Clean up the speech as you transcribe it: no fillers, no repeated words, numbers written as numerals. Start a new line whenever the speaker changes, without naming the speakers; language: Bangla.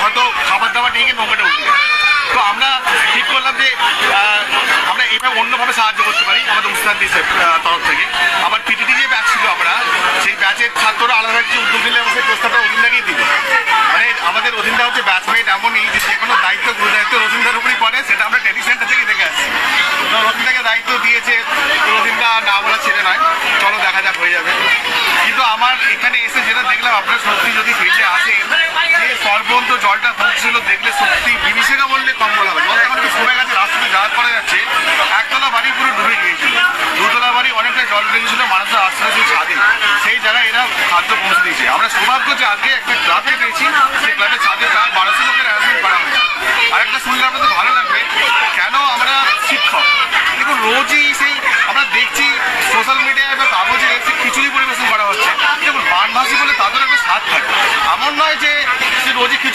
হয়তো খাবার দাবার নিয়ে গিয়ে নৌকাটা উঠে যায়। তো আমরা ঠিক করলাম যে আমরা এইভাবে অন্যভাবে সাহায্য করতে পারি আমাদের উস্তাদ তরফ থেকে। আবার পিটিটি যে ব্যাচ ছিল আমরা সেই ব্যাচের ছাত্ররা আলাদা কিছু উদ্যোগ নিলে এবং সেই প্রস্তাবটা অধীনদাকেই দিল। মানে আমাদের অধীনদা হচ্ছে ব্যাচমেট এমনই যে যে কোনো দায়িত্ব গুরু দায়িত্ব অধীনদার উপরই পড়ে, সেটা আমরা ট্রেনিং সেন্টার থেকে দেখে আসছি। তো অধীনদাকে দায়িত্ব দিয়েছে, অধীনদা না বলা ছেড়ে নয়, চলো দেখা যাক হয়ে যাবে। কিন্তু আমার এখানে এসে যেটা দেখলাম, আপনার সত্যি যদি ফিল্ডে আসে যে সর্বন্ত জলটা পৌঁছছিল দেখলে সত্যি বিভীষিকা বললে কম বলা হবে। জল এখন সময় গেছে, রাস্তাতে যাওয়ার পরে যাচ্ছে, একতলা বাড়ি পুরো ডুবে গিয়েছিল, দুতলা বাড়ি অনেকটা জল উঠে গেছিল, মানুষের আস্তে ছাদে, সেই জায়গায় এরা খাদ্য পৌঁছে দিয়েছে। আমরা সৌভাগ্য যে আজকে একটা ক্লাবকে পেয়েছি, সেই ক্লাবের ছাদে প্রায় 1200 লোকের অ্যারেঞ্জমেন্ট করা হয়েছে। আর একটা শুনলে আপনাদের ভালো লাগবে, কেন আমরা শিক্ষক দেখুন রোজই সেই আমরা দেখছি সোশ্যাল মিডিয়ায় বা কাগজে সেই খিচুড়ি পরিবেশন করা হচ্ছে। দেখুন বানভাসি বলে তাদের একটা স্বাদ থাকে, এমন নয় যে সে রোজই খিচুড়ি